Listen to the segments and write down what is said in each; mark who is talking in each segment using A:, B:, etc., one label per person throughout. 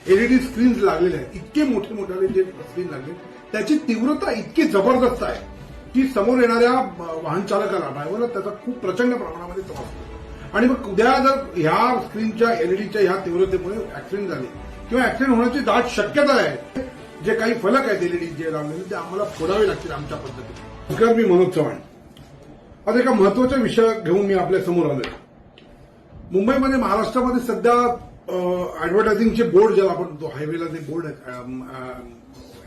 A: LED screens लागलेले आहेत, इतके मोठे मोठे जे स्क्रीन लागले त्याची तीव्रता इतकी जबरदस्त आहे की समोर येणाऱ्या वाहन चालकाला ड्रायव्हरला त्याचा खूप प्रचंड प्रमाणामध्ये त्रास होतो. आणि मग उद्या जर ह्या स्क्रीनच्या एलईडीच्या ह्या तीव्रतेमुळे ऍक्सिडेंट झाले किंवा ऍक्सिडेंट होण्याची दाट शक्यता आहे, जे काही फलक आहेत एलईडी जे लावलेले ते आम्हाला फोडावे लागतील आमच्या पद्धतीने. नमस्कार, मी मनोज चव्हाण. आता एका महत्वाच्या विषय घेऊन मी आपल्या समोर आलोय. मुंबईमध्ये महाराष्ट्रामध्ये सध्या ऍडव्हर्टायझिंगचे बोर्ड ज्याला आपण म्हणतो, हायवेला जे बोर्ड आहेत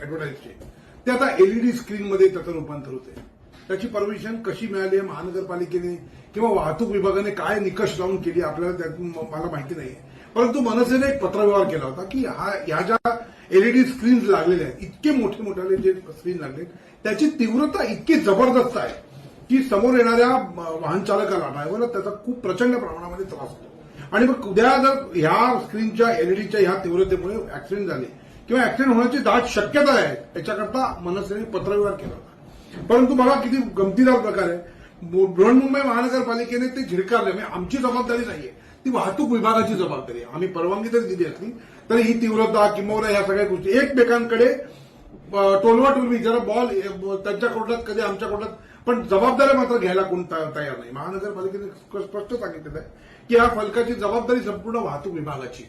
A: ऍडव्हर्टाईजचे, ते आता एलईडी स्क्रीनमध्ये त्याचं रूपांतर होतंय. त्याची परमिशन कशी मिळाली आहे महानगरपालिकेने किंवा वाहतूक विभागाने काय निकष लावून केली आपल्याला त्यातून मला माहिती नाही. परंतु मनसेने एक पत्रव्यवहार केला होता की ह्या ज्या एलईडी स्क्रीन्स लागलेल्या आहेत, इतके मोठे मोठे जे स्क्रीन लागले त्याची तीव्रता इतकी जबरदस्त आहे की समोर येणाऱ्या वाहन चालकाला ड्रायव्हरला त्याचा खूप प्रचंड प्रमाणामध्ये त्रास होतो. आणि मग उद्या जर ह्या स्क्रीनच्या एलईडीच्या ह्या तीव्रतेमुळे ऍक्सिडेंट झाले किंवा ऍक्सिडेंट होण्याची दाट शक्यता आहे, याच्याकरता मनसेने पत्रव्यवहार केला होता. परंतु बघा किती गमतीदार प्रकार आहे. बृहन्मुंबई महानगरपालिकेने ते झिडकारले. म्हणजे आमची जबाबदारी नाहीये, ती वाहतूक विभागाची जबाबदारी आहे. आम्ही परवानगी जरी दिली असली तरी ही तीव्रता किंवा ह्या सगळ्या गोष्टी एकमेकांकडे टोलवाटोलवी, जरा बॉल त्यांच्या कोर्टात कधी आमच्या कोर्टात, पण जबाबदारी मात्र घ्यायला कोण तयार नाही. महानगरपालिकेने स्पष्ट सांगितलेलं आहे की ह्या फलकाची जबाबदारी संपूर्ण वाहतूक विभागाची.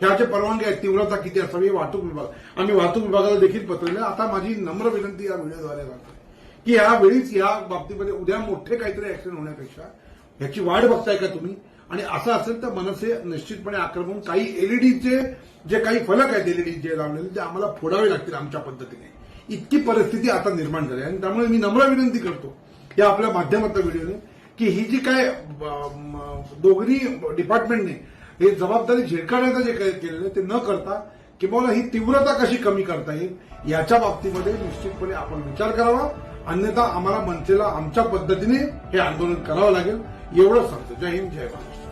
A: ह्याचे परवानगी आहे, तीव्रता किती असावी वाहतूक विभाग. आम्ही वाहतूक विभागाला देखील पत्र दिलं. आता माझी नम्र विनंती या व्हिडिओद्वारे राहते की यावेळीच या बाबतीमध्ये उद्या मोठे काहीतरी ऍक्सिडेंट होण्यापेक्षा ह्याची वाट बघताय का तुम्ही? आणि असं असेल तर मनसे निश्चितपणे आक्रमण, काही एलईडीचे जे काही फलक आहेत एलईडी जे लावलेले ते आम्हाला फोडावे लागतील आमच्या पद्धतीने. इतकी परिस्थिती आता निर्माण झाली आणि त्यामुळे मी नम्र विनंती करतो या आपल्या माध्यमातल्या व्हिडिओने की ही जी काय दोघी डिपार्टमेंटने हे जबाबदारी झिडकारण्याचं जे काही केलेलं ते न करता किंवा ही तीव्रता कशी कमी करता येईल याच्या बाबतीमध्ये निश्चितपणे आपण विचार करावा. अन्यथा आम्हाला मनसेला आमच्या पद्धतीने हे आंदोलन करावं लागेल. एवढंच सांगतो. जय हिंद, जय भारत.